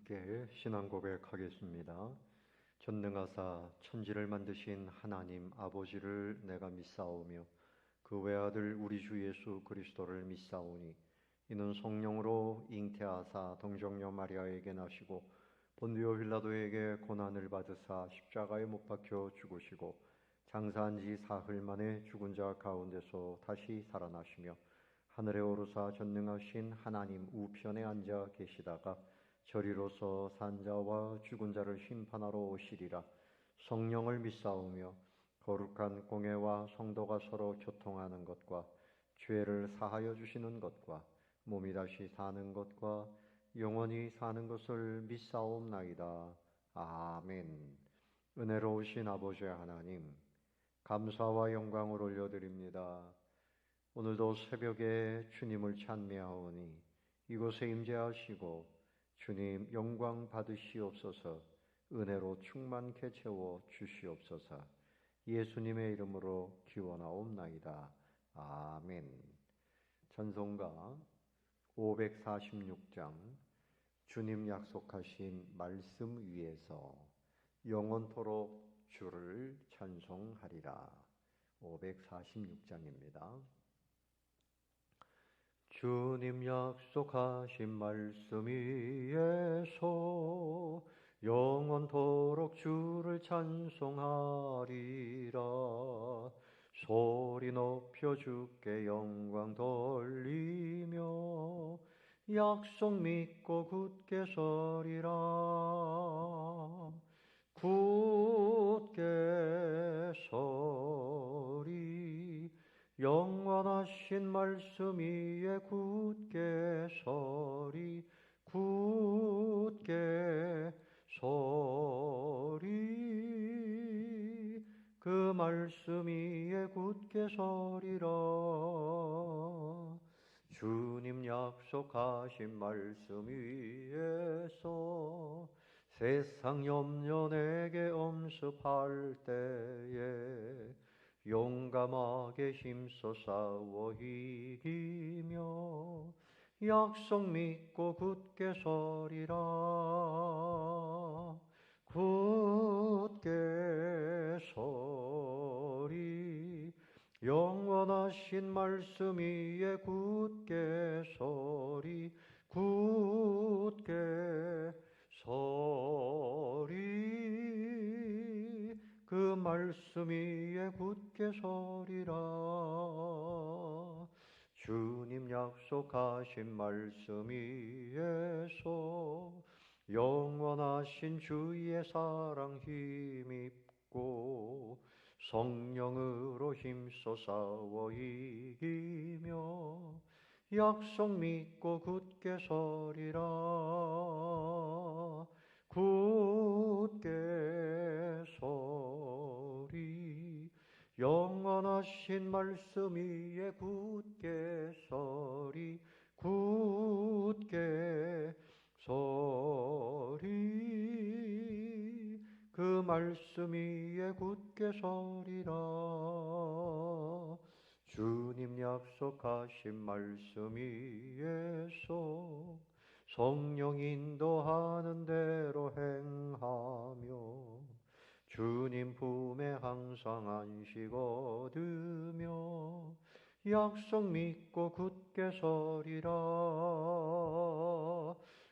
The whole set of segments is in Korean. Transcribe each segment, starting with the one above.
함께 신앙 고백하겠습니다. 전능하사 천지를 만드신 하나님 아버지를 내가 믿사오며 그 외아들 우리 주 예수 그리스도를 믿사오니 이는 성령으로 잉태하사 동정녀 마리아에게 나시고 본디오 빌라도에게 고난을 받으사 십자가에 못 박혀 죽으시고 장사한 지 사흘 만에 죽은 자 가운데서 다시 살아나시며 하늘에 오르사 전능하신 하나님 우편에 앉아 계시다가 저리로서 산 자와 죽은 자를 심판하러 오시리라. 성령을 믿사오며 거룩한 공회와 성도가 서로 교통하는 것과 죄를 사하여 주시는 것과 몸이 다시 사는 것과 영원히 사는 것을 믿사옵나이다. 아멘. 은혜로우신 아버지 하나님, 감사와 영광을 올려드립니다. 오늘도 새벽에 주님을 찬미하오니 이곳에 임재하시고 주님 영광 받으시옵소서. 은혜로 충만케 채워 주시옵소서. 예수님의 이름으로 기원하옵나이다. 아멘. 찬송가 546장 주님 약속하신 말씀 위에서 영원토록 주를 찬송하리라. 546장입니다. 주님 약속하신 말씀 위에서 영원토록 주를 찬송하리라. 소리 높여 주께 영광 돌리며 약속 믿고 굳게 서리라. 굳게 서리 영원하신 말씀 위에 굳게 서리. 굳게 서리 그 말씀 위에 굳게 서리라. 주님 약속하신 말씀 위에서 세상 염려 내게 엄습할 때에 용감하게 힘써 싸워 이기며 약속 믿고 굳게 서리라. 굳게 서리 영원하신 말씀 위에 굳게 서리. 굳게 서리 그 말씀 위에 굳게 서리라. 주님 약속하신 말씀 위에서 영원하신 주의 사랑 힘입고 성령으로 힘써 싸워 이기며 약속 믿고 굳게 서리라. 굳게 서리 영원하신 말씀 위에 굳게 서리. 굳게 서리 그 말씀 위에 굳게 서리라. 주님 약속하신 말씀 위에서 성령 인도하는 대로 행하며 주님 품에 항상 안식 얻으며 약속 믿고 굳게 서리라.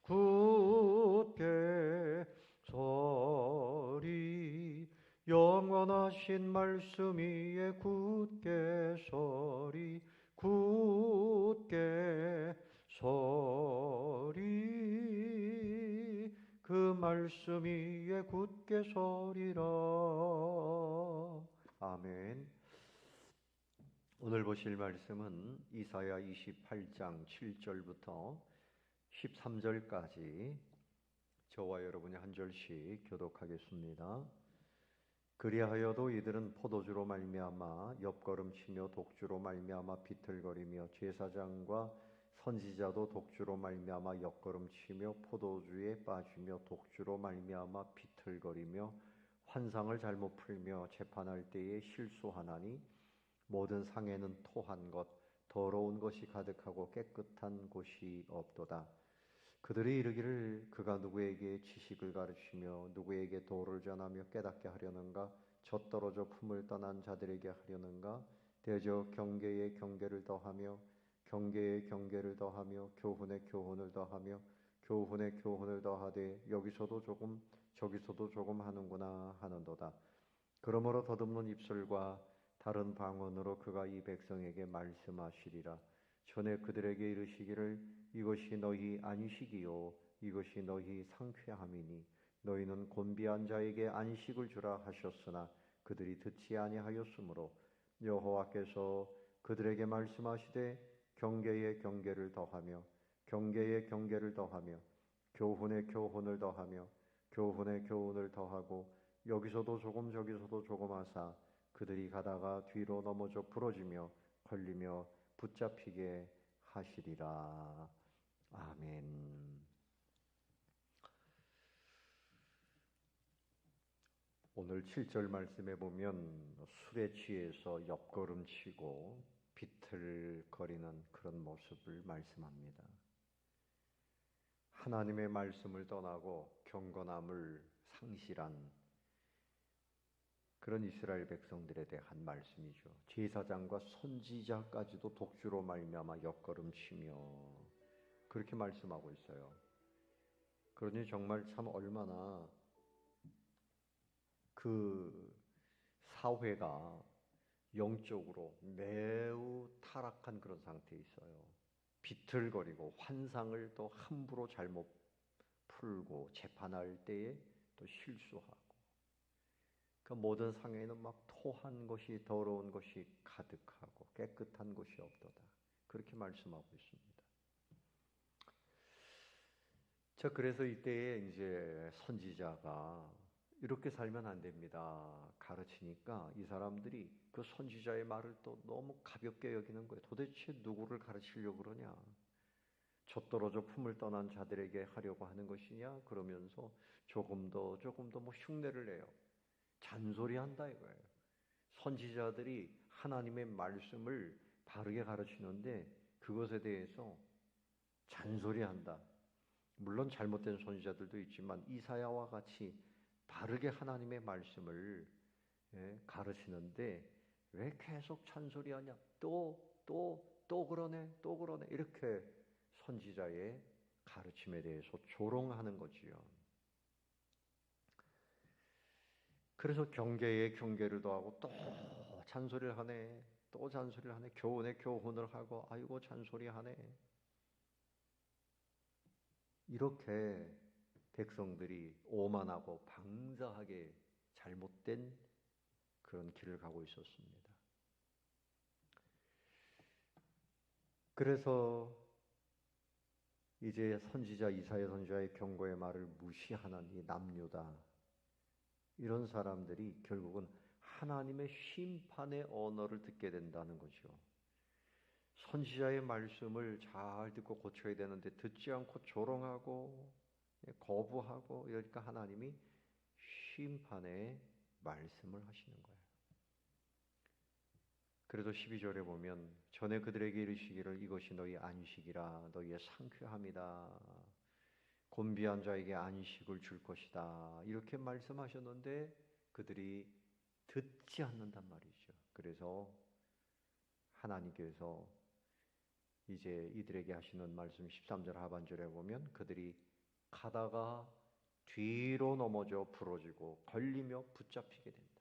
굳게 서리 영원하신 말씀 위에 굳게 서리. 굳게 서리 그 말씀 위에 굳게 서리라. 아멘. 오늘 보실 말씀은 이사야 28장 7절부터 13절까지 저와 여러분이 한 절씩 교독하겠습니다. 그리하여도 이들은 포도주로 말미암아 옆걸음치며 독주로 말미암아 비틀거리며 제사장과 선지자도 독주로 말미암아 옆걸음치며 포도주에 빠지며 독주로 말미암아 비틀거리며 환상을 잘못 풀며 재판할 때에 실수하나니 모든 상에는 토한 것 더러운 것이 가득하고 깨끗한 곳이 없도다. 그들이 이르기를 그가 누구에게 지식을 가르치며 누구에게 도를 전하며 깨닫게 하려는가? 젖떨어져 품을 떠난 자들에게 하려는가? 대저 경계에 경계를 더하며 경계에 경계를 더하며 교훈에 교훈을 더하며 교훈에 교훈을 더하되 여기서도 조금 저기서도 조금 하는구나 하는도다. 그러므로 더듬는 입술과 다른 방언으로 그가 이 백성에게 말씀하시리라. 전에 그들에게 이르시기를 이것이 너희 안식이요 이것이 너희 상쾌함이니 너희는 곤비한 자에게 안식을 주라 하셨으나 그들이 듣지 아니하였으므로 여호와께서 그들에게 말씀하시되 경계에 경계를 더하며 경계에 경계를 더하며 교훈에 교훈을 더하며 교훈에 교훈을 더하고 여기서도 조금 저기서도 조금 하사 그들이 가다가 뒤로 넘어져 부러지며 걸리며 붙잡히게 하시리라. 아멘. 오늘 7절 말씀에 보면 술에 취해서 옆걸음치고 비틀거리는 그런 모습을 말씀합니다. 하나님의 말씀을 떠나고 경건함을 상실한 그런 이스라엘 백성들에 대한 말씀이죠. 제사장과 선지자까지도 독주로 말미암아 옆걸음치며 그렇게 말씀하고 있어요. 그러니 정말 참 얼마나 그 사회가 영적으로 매우 타락한 그런 상태에 있어요. 비틀거리고 환상을 또 함부로 잘못 풀고 재판할 때에 또 실수하고 그 모든 상에는 막 토한 것이 더러운 것이 가득하고 깨끗한 것이 없도다. 그렇게 말씀하고 있습니다. 자, 그래서 이때에 이제 선지자가 이렇게 살면 안 됩니다. 가르치니까 이 사람들이 그 선지자의 말을 또 너무 가볍게 여기는 거예요. 도대체 누구를 가르치려고 그러냐? 젖떨어져 품을 떠난 자들에게 하려고 하는 것이냐? 그러면서 조금 더 뭐 흉내를 내요. 잔소리한다 이거예요. 선지자들이 하나님의 말씀을 바르게 가르치는데 그것에 대해서 잔소리한다. 물론 잘못된 선지자들도 있지만 이사야와 같이 바르게 하나님의 말씀을 가르치는데 왜 계속 잔소리하냐? 또 그러네, 또 그러네. 이렇게 선지자의 가르침에 대해서 조롱하는 거지요. 그래서 경계에 경계를 더하고 또 잔소리를 하네. 또 잔소리를 하네. 교훈에 교훈을 하고 아이고 잔소리하네. 이렇게 백성들이 오만하고 방자하게 잘못된 그런 길을 가고 있었습니다. 그래서 이제 선지자 이사야 선지자의 경고의 말을 무시하는 이 남유다. 이런 사람들이 결국은 하나님의 심판의 언어를 듣게 된다는 거죠. 선지자의 말씀을 잘 듣고 고쳐야 되는데 듣지 않고 조롱하고 거부하고 이러니까 하나님이 심판의 말씀을 하시는 거예요. 그래서 12절에 보면 전에 그들에게 이르시기를 이것이 너희 안식이라 너희의 상쾌함이다. 곤비한 자에게 안식을 줄 것이다. 이렇게 말씀하셨는데 그들이 듣지 않는단 말이죠. 그래서 하나님께서 이제 이들에게 하시는 말씀 13절 하반절에 보면 그들이 가다가 뒤로 넘어져 부러지고 걸리며 붙잡히게 된다.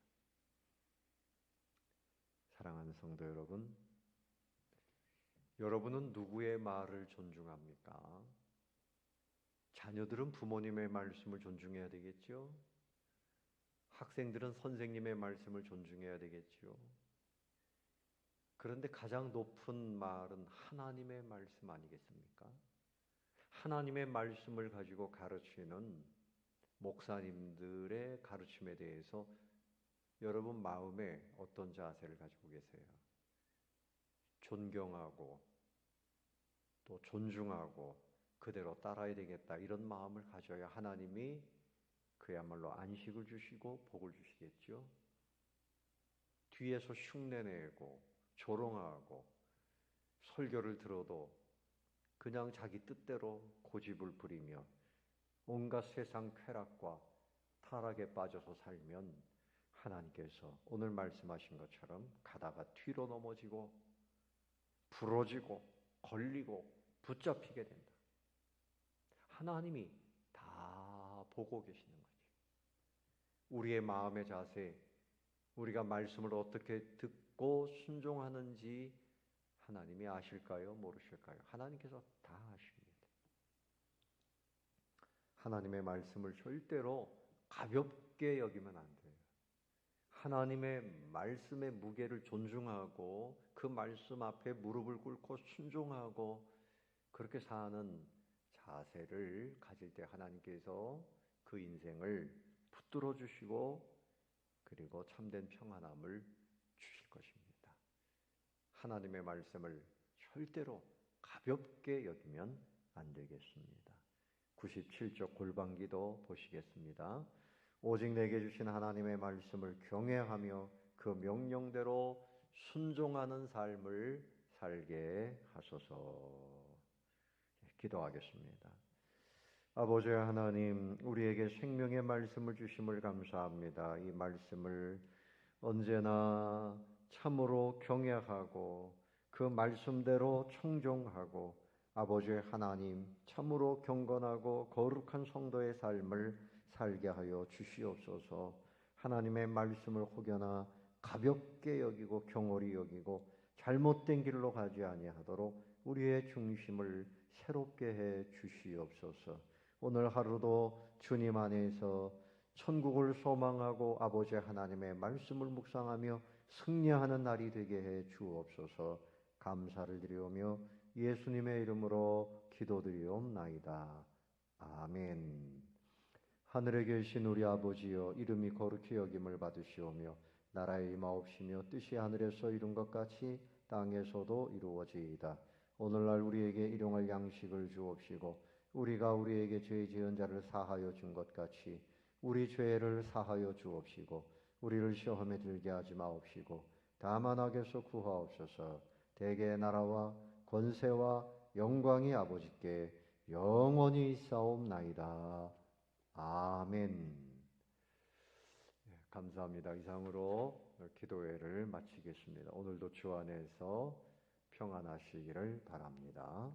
사랑하는 성도 여러분, 여러분은 누구의 말을 존중합니까? 자녀들은 부모님의 말씀을 존중해야 되겠죠? 학생들은 선생님의 말씀을 존중해야 되겠죠? 그런데 가장 높은 말은 하나님의 말씀 아니겠습니까? 하나님의 말씀을 가지고 가르치는 목사님들의 가르침에 대해서 여러분 마음에 어떤 자세를 가지고 계세요? 존경하고 또 존중하고 그대로 따라야 되겠다 이런 마음을 가져야 하나님이 그야말로 안식을 주시고 복을 주시겠죠. 뒤에서 흉내내고 조롱하고 설교를 들어도 그냥 자기 뜻대로 고집을 부리며 온갖 세상 쾌락과 타락에 빠져서 살면 하나님께서 오늘 말씀하신 것처럼 가다가 뒤로 넘어지고 부러지고 걸리고 붙잡히게 된다. 하나님이 다 보고 계시는 거지. 우리의 마음의 자세, 우리가 말씀을 어떻게 듣고 순종하는지 하나님이 아실까요? 모르실까요? 하나님께서 다 아십니다. 하나님의 말씀을 절대로 가볍게 여기면 안 돼요. 하나님의 말씀의 무게를 존중하고 그 말씀 앞에 무릎을 꿇고 순종하고 그렇게 사는 자세를 가질 때 하나님께서 그 인생을 붙들어 주시고 그리고 참된 평안함을 주실 것입니다. 하나님의 말씀을 절대로 가볍게 여기면 안 되겠습니다. 97쪽 골방기도 보시겠습니다. 오직 내게 주신 하나님의 말씀을 경외하며 그 명령대로 순종하는 삶을 살게 하소서. 기도하겠습니다. 아버지 하나님, 우리에게 생명의 말씀을 주심을 감사합니다. 이 말씀을 언제나 참으로 경외하고 그 말씀대로 청종하고 아버지 하나님 참으로 경건하고 거룩한 성도의 삶을 살게 하여 주시옵소서. 하나님의 말씀을 혹여나 가볍게 여기고 경홀히 여기고 잘못된 길로 가지 아니하도록 우리의 중심을 새롭게 해 주시옵소서. 오늘 하루도 주님 안에서 천국을 소망하고 아버지 하나님의 말씀을 묵상하며 승리하는 날이 되게 해 주옵소서. 감사를 드리오며 예수님의 이름으로 기도드리옵나이다. 아멘. 하늘에 계신 우리 아버지여, 이름이 거룩히 여김을 받으시오며 나라의 임하옵시며 뜻이 하늘에서 이룬 것 같이 땅에서도 이루어지이다. 오늘날 우리에게 일용할 양식을 주옵시고 우리가 우리에게 죄 지은 자를 사하여 준 것 같이 우리 죄를 사하여 주옵시고 우리를 시험에 들게 하지 마옵시고 다만 악에서 구하옵소서. 대개의 나라와 권세와 영광이 아버지께 영원히 있사옵나이다. 아멘. 감사합니다. 이상으로 기도회를 마치겠습니다. 오늘도 주 안에서 평안하시기를 바랍니다.